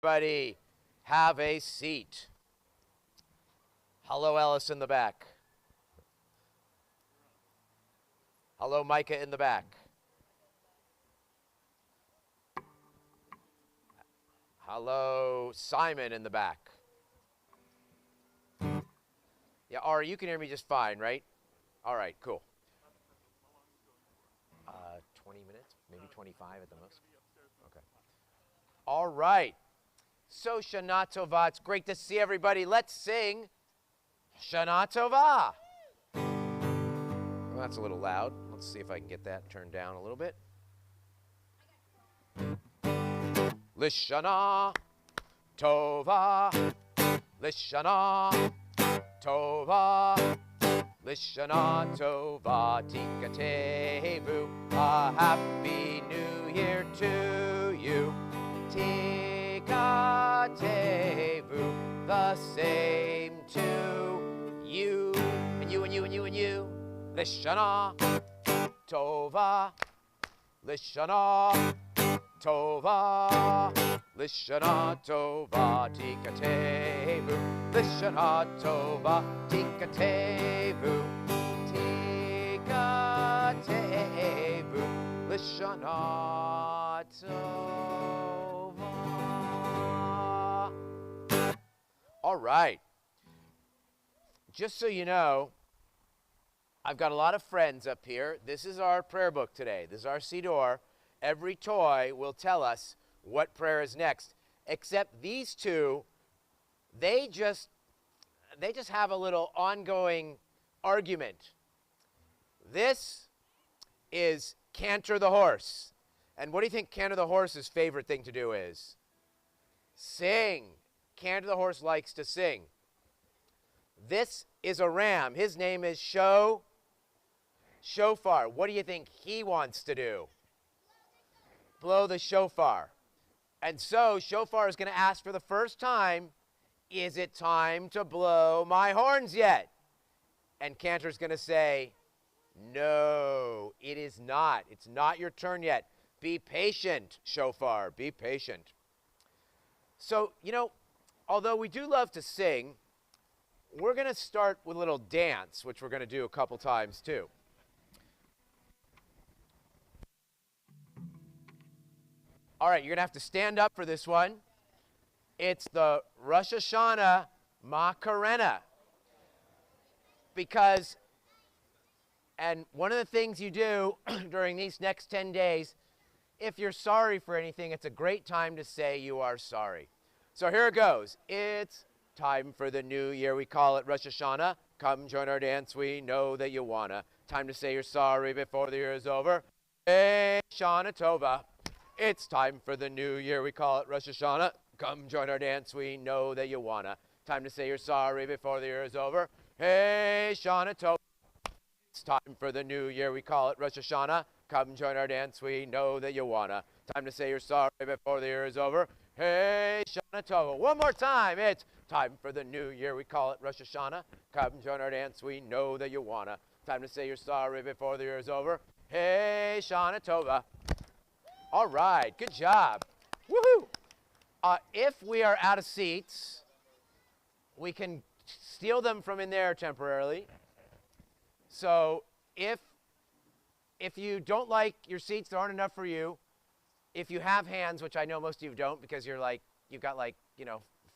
Everybody, have a seat. Hello, Ellis in the back. Hello, Micah in the back. Hello, Simon in the back. Yeah, Ari, you can hear me just fine, right? All right, cool. 20 minutes, maybe 25 at the most. Okay. All right. So, Shana Tova, it's great to see everybody. Let's sing Shana Tova. Well, that's a little loud. Let's see if I can get that turned down a little bit. Lishana Tova, Lishana Tova, Lishana Tova, Tikatevu, a happy new year to you. Tikatevu, the same to you. And you, and you, and you, and you. Lishana Tova, Lishana Tova, Lishana Tova, Tikatevu, Lishana Tova, Tikatevu, Tikatevu, Lishana Tova. All right. Just so you know, I've got a lot of friends up here. This is our prayer book today. This is our Siddur. Every toy will tell us what prayer is next, except these two, they just have a little ongoing argument. This is Canter the horse. And what do you think Canter the horse's favorite thing to do is? Sing. Canter the horse likes to sing. This is a ram. His name is Shofar. What do you think he wants to do? Blow the shofar. And so Shofar is going to ask for the first time, is it time to blow my horns yet? And Cantor's going to say, no, it is not. It's not your turn yet. Be patient, Shofar. Be patient. So, you know, although we do love to sing, we're going to start with a little dance, which we're going to do a couple times too. All right, you're going to have to stand up for this one. It's the Rosh Hashanah Macarena. Because, and one of the things you do during these next 10 days, if you're sorry for anything, it's a great time to say you are sorry. So here it goes. It's time for the new year. We call it Rosh Hashanah. Come join our dance. We know that you wanna. Time to say you're sorry before the year is over. Hey, Shana Tova. It's time for the new year. We call it Rosh Hashanah. Come join our dance. We know that you wanna. Time to say you're sorry before the year is over. Hey, Shana Tova. It's time for the new year. We call it Rosh Hashanah. Come join our dance. We know that you wanna. Time to say you're sorry before the year is over. Hey, Shana Tova. One more time. It's time for the new year. We call it Rosh Hashanah. Come join our dance. We know that you wanna. Time to say you're sorry before the year is over. Hey, Shana Tova. All right, good job. Woohoo! If we are out of seats, we can steal them from in there temporarily. So if you don't like your seats, there aren't enough for you. If you have hands, which I know most of you don't because you've got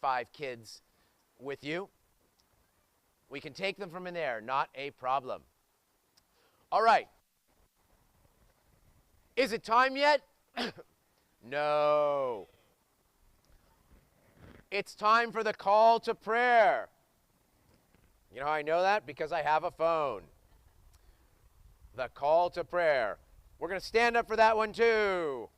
5 kids with you, we can take them from in there, not a problem. All right. Is it time yet? No. It's time for the call to prayer. You know how I know that? Because I have a phone. The call to prayer. We're going to stand up for that one too.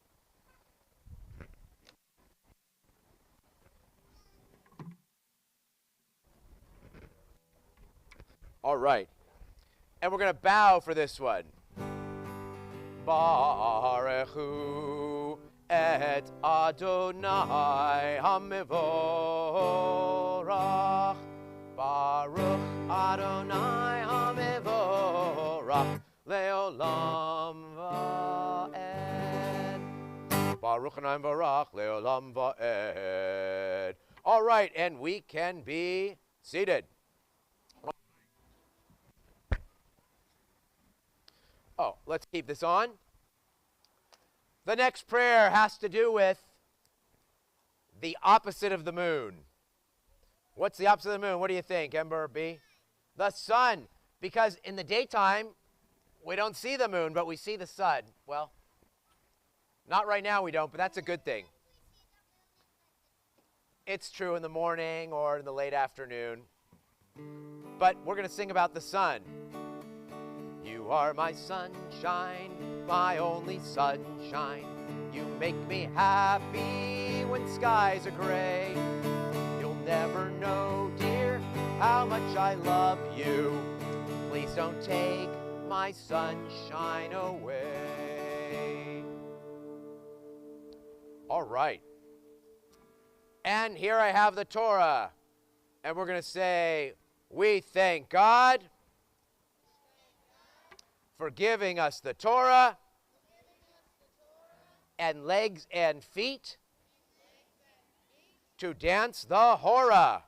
All right. And we're going to bow for this one. Baruch hu et Adonai HaMevorach. Baruch Adonai HaMevorach leolam va'ed. Baruch Yochanan Barach Leolam Va'ed. All right, and we can be seated. Oh, let's keep this on. The next prayer has to do with the opposite of the moon. What's the opposite of the moon? What do you think, Ember B? The sun. Because in the daytime, we don't see the moon, but we see the sun. Well, not right now we don't, but that's a good thing. It's true in the morning or in the late afternoon. But we're going to sing about the sun. You are my sunshine, my only sunshine. You make me happy when skies are gray. You'll never know, dear, how much I love you. Please don't take my sunshine away. All right. And here I have the Torah. And we're going to say, we thank God for giving us the Torah and legs and feet to dance the hora.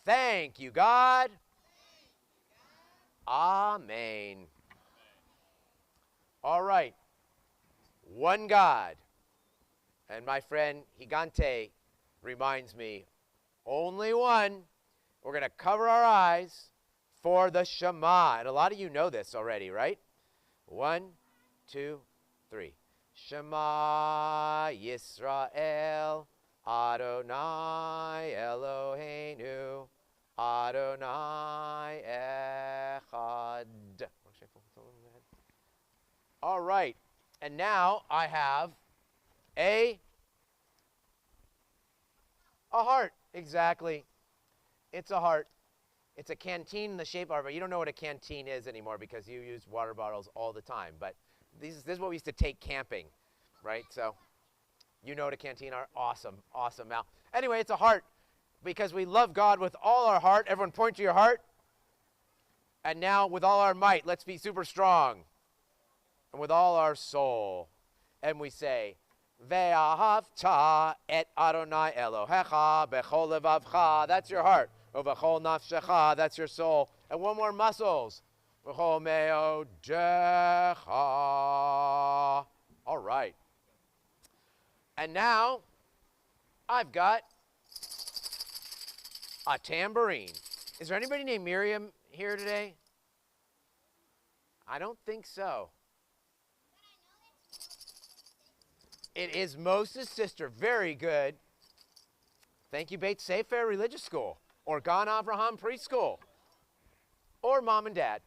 Thank you, God. Amen. All right. One God. And my friend Higante reminds me, only one. We're going to cover our eyes for the Shema. And a lot of you know this already, right? 1, 2, 3. Shema Yisrael, Adonai Eloheinu, Adonai Echad. All right. And now I have a heart. Exactly. It's a heart. It's a canteen in the shape of it. You don't know what a canteen is anymore because you use water bottles all the time. But this is what we used to take camping, right? So you know what a canteen are. Awesome. Awesome. Now, anyway, it's a heart because we love God with all our heart. Everyone point to your heart. And now with all our might, let's be super strong. And with all our soul. And we say, Ve'ahavta et Adonai Elohecha bechol levavcha. That's your heart. Uvechol nafshecha. That's your soul. And one more, muscles. V'chol me'odecha. All right. And now, I've got a tambourine. Is there anybody named Miriam here today? I don't think so. It is Moses' sister. Very good. Thank you, Beit Sefer Religious School, or Gan Avraham Preschool, or Mom and Dad.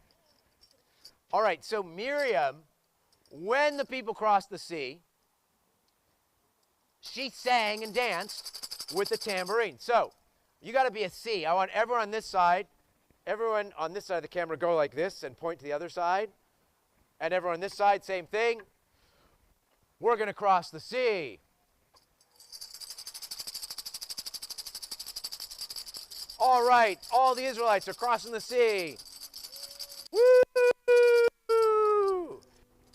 All right, so Miriam, when the people crossed the sea, she sang and danced with the tambourine. So you got to be a C. I want everyone on this side of the camera go like this and point to the other side. And everyone on this side, same thing. We're going to cross the sea. All right, all the Israelites are crossing the sea. Woo!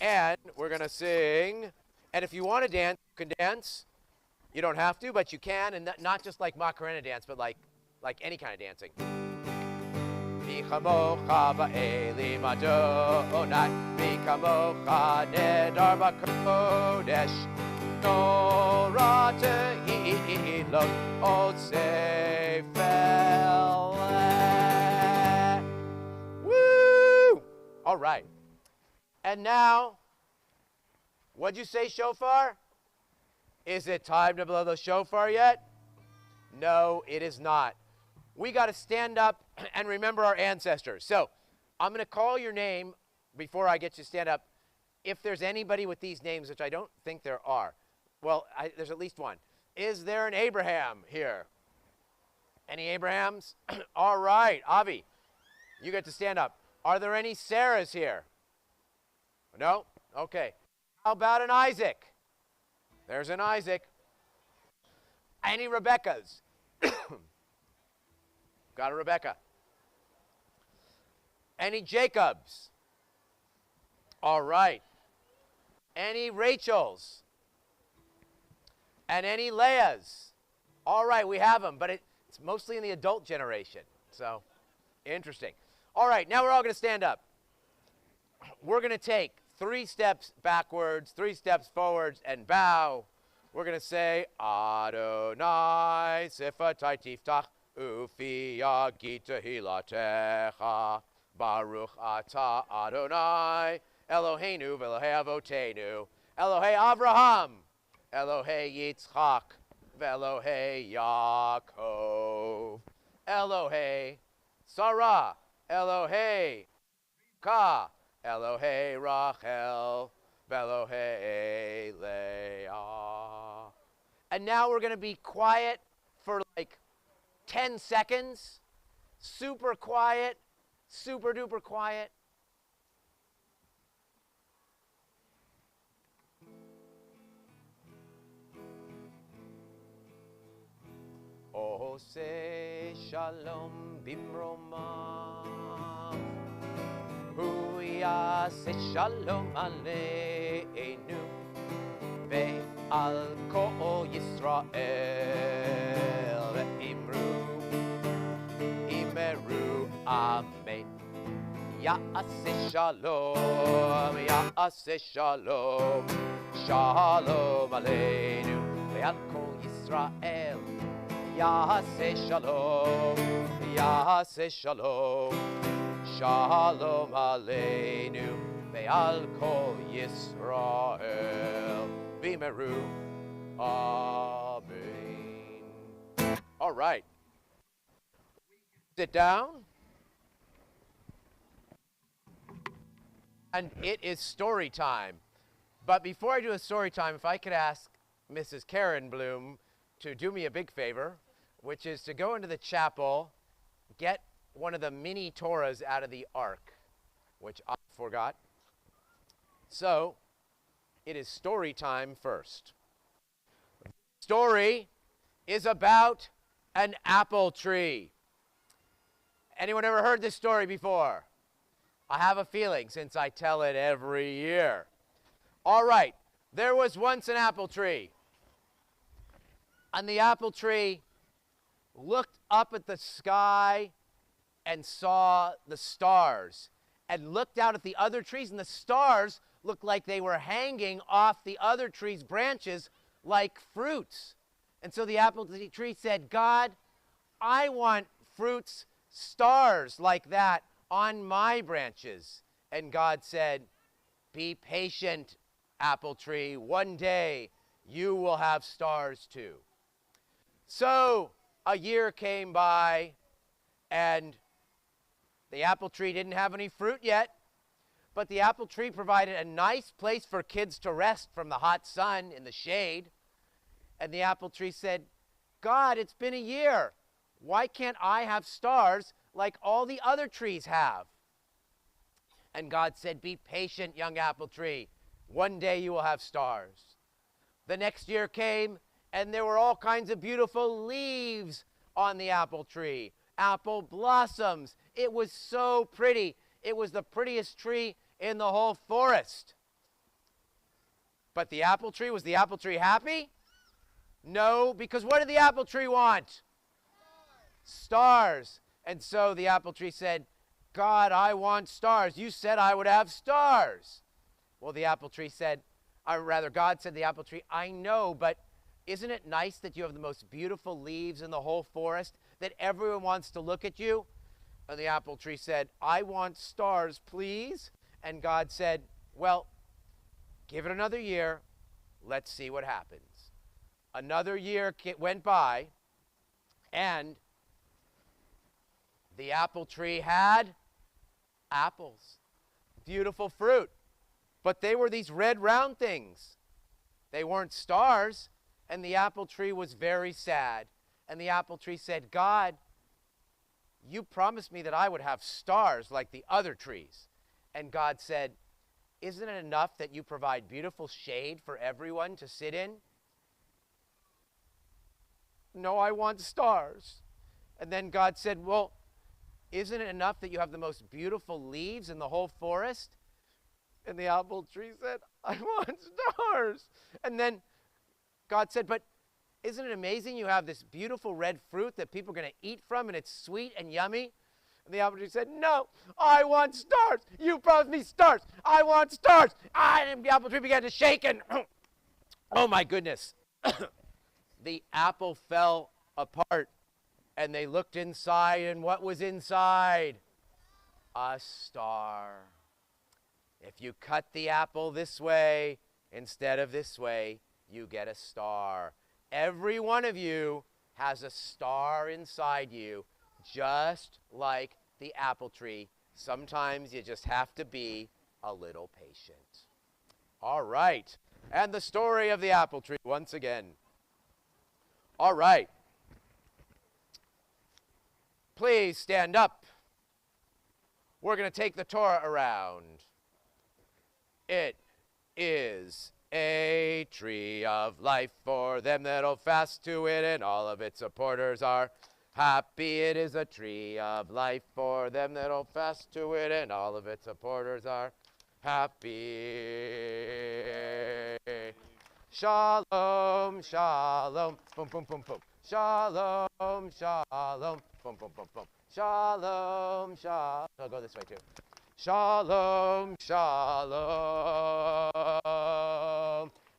And we're going to sing. And if you want to dance, you can dance. You don't have to, but you can. And not just like Macarena dance, but like any kind of dancing. Mi chamocha ba'elim Adonai, mi kamocha nedar b'kodesh, Torah tehilot od sefer. Woo! All right. And now, what'd you say, shofar? Is it time to blow the shofar yet? No, it is not. We got to stand up and remember our ancestors. So I'm going to call your name before I get you to stand up. If there's anybody with these names, which I don't think there are. Well, there's at least one. Is there an Abraham here? Any Abrahams? All right, Avi, you get to stand up. Are there any Sarahs here? No? Okay. How about an Isaac? There's an Isaac. Any Rebeccas? Got a Rebecca. Any Jacobs? All right. Any Rachels? And any Leahs? All right, we have them, but it's mostly in the adult generation. So, interesting. All right, now we're all going to stand up. We're going to take 3 steps backwards, 3 steps forwards, and bow. We're going to say, Adonai sifatai tiftach ufi yagita hilatecha baruch ata Adonai Eloheinu v'Elohei avotenu Elohei Avraham Elohei Yitzchak v'Elohei Yaakov Elohei Sarah Elohei Ka Elohei Rachel v'Elohei Leah. And now we're going to be quiet for like 10 seconds. Super quiet, super duper quiet. Ose shalom bimroma, hu yaseh shalom aleinu, ve'al kol Yisrael imeru amen. Yaseh shalom, yaseh shalom, shalom aleinu, ve'al kol Yisrael. Yaseh shalom, yaseh shalom, shalom aleinu, ve'al kol Yisrael, v'meru, amen. All right. Sit down. And it is story time. But before I do a story time, if I could ask Mrs. Karen Bloom to do me a big favor, which is to go into the chapel, get one of the mini Torahs out of the ark, which I forgot. So, it is story time first. The story is about an apple tree. Anyone ever heard this story before? I have a feeling since I tell it every year. All right, there was once an apple tree. And the apple tree looked up at the sky and saw the stars, and looked out at the other trees, and the stars looked like they were hanging off the other trees' branches like fruits. And so the apple tree said, God, I want fruits, stars like that on my branches. And God said, be patient, apple tree. One day you will have stars too. So a year came by, and the apple tree didn't have any fruit yet, but the apple tree provided a nice place for kids to rest from the hot sun in the shade. And the apple tree said, God, it's been a year. Why can't I have stars like all the other trees have? And God said, be patient, young apple tree. One day you will have stars. The next year came, and there were all kinds of beautiful leaves on the apple tree, apple blossoms. It was so pretty. It was the prettiest tree in the whole forest. But the apple tree, was the apple tree happy? No, because what did the apple tree want? Stars. And so the apple tree said, God, I want stars. You said I would have stars. Well, the apple tree said, or rather God said to the apple tree, I know, but isn't it nice that you have the most beautiful leaves in the whole forest, that everyone wants to look at you? And the apple tree said, I want stars, please. And God said, well, give it another year. Let's see what happens. Another year went by, and the apple tree had apples, beautiful fruit. But they were these red round things. They weren't stars. And the apple tree was very sad. And the apple tree said, God, you promised me that I would have stars like the other trees. And God said, isn't it enough that you provide beautiful shade for everyone to sit in? No, I want stars. And then God said, well, isn't it enough that you have the most beautiful leaves in the whole forest? And the apple tree said, I want stars. And then God said, but isn't it amazing you have this beautiful red fruit that people are going to eat from and it's sweet and yummy? And the apple tree said, no, I want stars. You promised me stars. I want stars. And the apple tree began to shake and, oh my goodness. The apple fell apart and they looked inside, and what was inside? A star. If you cut the apple this way instead of this way, you get a star. Every one of you has a star inside you, just like the apple tree. Sometimes you just have to be a little patient. All right. And the story of the apple tree once again. All right. Please stand up. We're going to take the Torah around. It is a tree of life for them that'll fast to it, and all of its supporters are happy. It is a tree of life for them that'll fast to it, and all of its supporters are happy. Shalom, shalom, boom, boom, boom, boom. Shalom, shalom, boom, boom, boom, boom. Shalom, shalom. I'll go this way too. Shalom, shalom.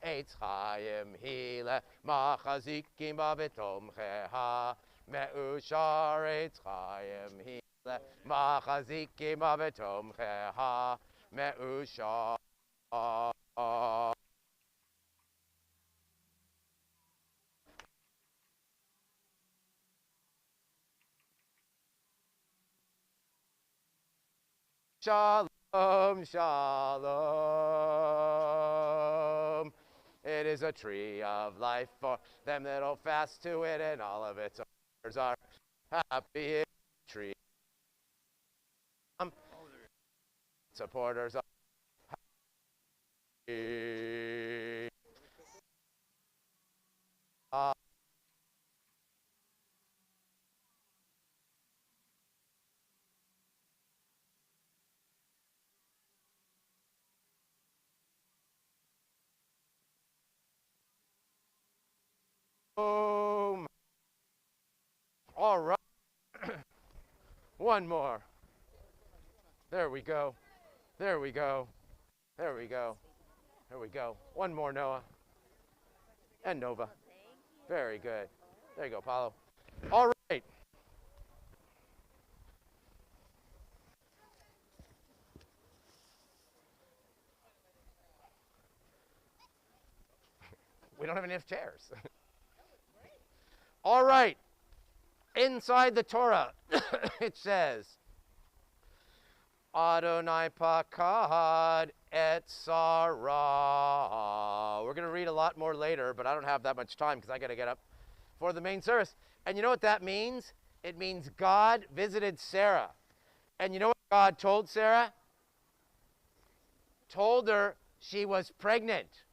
Eitz Chaim hile machazikim b'tomcheha. Me'ushar Eitz Chaim hile machazikim b'tomcheha. Me'ushar. Shalom, shalom. It is a tree of life for them that'll fast to it, and all of its owners are happy. Tree. Supporters are happy. All right. One more. There we go. There we go. There we go. There we go. One more, Noah. And Nova. Very good. There you go, Paulo. All right. We don't have enough chairs. All right. Inside the Torah, it says, Adonai pakad et Sarah. We're going to read a lot more later, but I don't have that much time because I got to get up for the main service. And you know what that means? It means God visited Sarah. And you know what God told Sarah? Told her she was pregnant.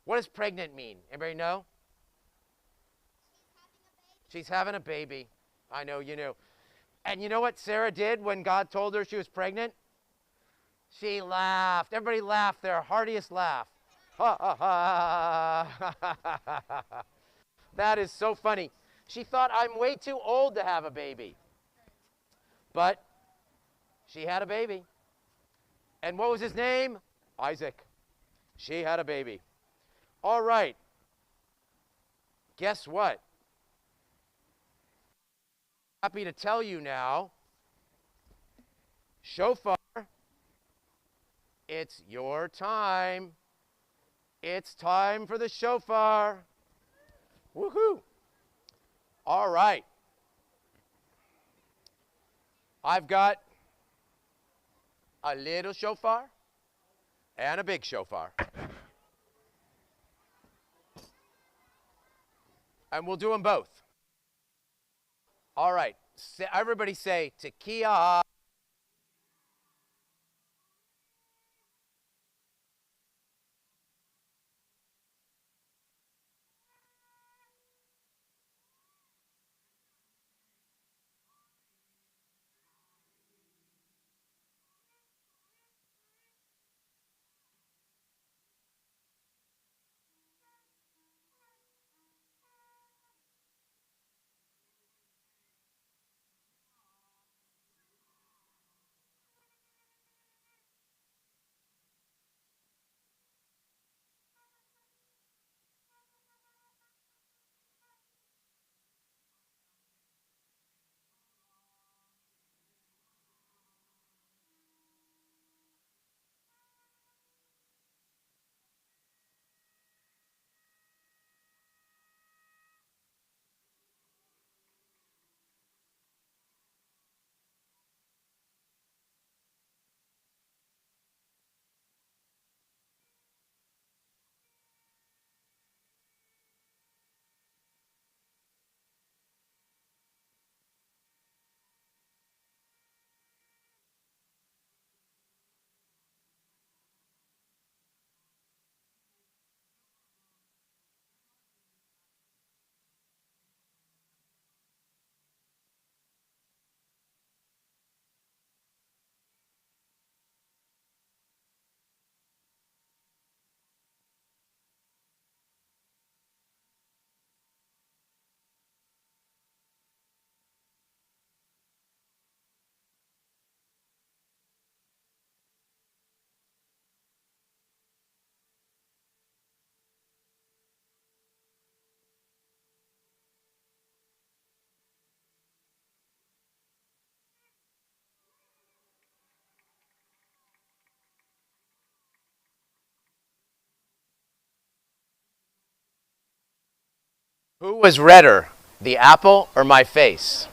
What does pregnant mean? Anybody know? She's having a baby. I know you knew. And you know what Sarah did when God told her she was pregnant? She laughed. Everybody laughed their heartiest laugh. Ha, ha, ha. That is so funny. She thought, I'm way too old to have a baby. But she had a baby. And what was his name? Isaac. She had a baby. All right. Guess what? Happy to tell you now, shofar, it's your time. It's time for the shofar. Woohoo! All right. I've got a little shofar and a big shofar. And we'll do them both. All right. Everybody say, Tekiah. Who was redder, the apple or my face?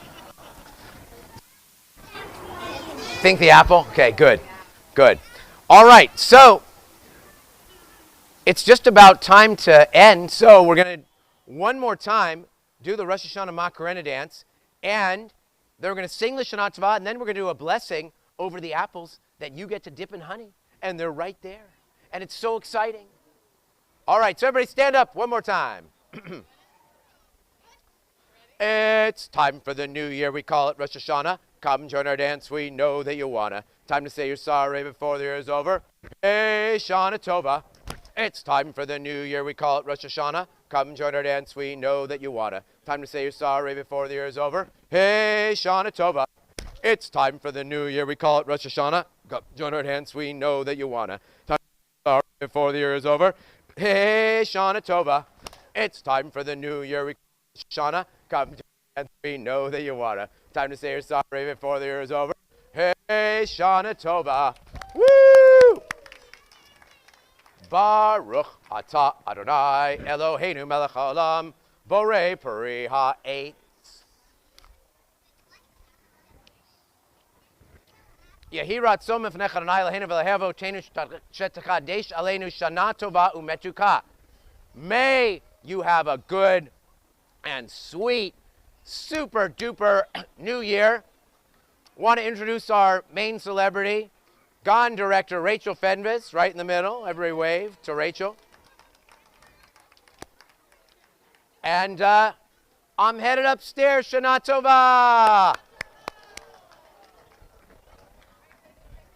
Think the apple? Okay, good. Good. All right, so it's just about time to end. So we're going to, one more time, do the Rosh Hashanah Macarena dance. And then we're going to sing the Shana Tova. And then we're going to do a blessing over the apples that you get to dip in honey. And they're right there. And it's so exciting. All right, so everybody stand up one more time. It's time for the new year. We call it Rosh Hashanah. Come join our dance. We know that you wanna. Time to say you're sorry before the year is over. Hey, Shana Tova. It's time for the new year. We call it Rosh Hashanah. Come join our dance. We know that you wanna. Time to say you're sorry before the year is over. Hey, Shana Tova. It's time for the new year. We call it Rosh Hashanah. Come join our dance. We know that you wanna. Time to say you're sorry before the year is over. Hey, Shana Tova. It's time for the new year. We call it Rosh Hashanah. Come join our dance. We know that you wanna. Time to say you're sorry before the year is over. Hey, Shana Tova. Woo! Baruch atah Adonai Eloheinu melech haolam borei peri ha'etz. Yehi ratzon mifnech Adonai Eloheinu v'lehevo teinu shetakadesh aleinu shana tova umetuka. May you have a good and sweet, super duper new year. Want to introduce our main celebrity, Gone director Rachel Fenves, right in the middle. Every wave to Rachel. And I'm headed upstairs. Shana Tova.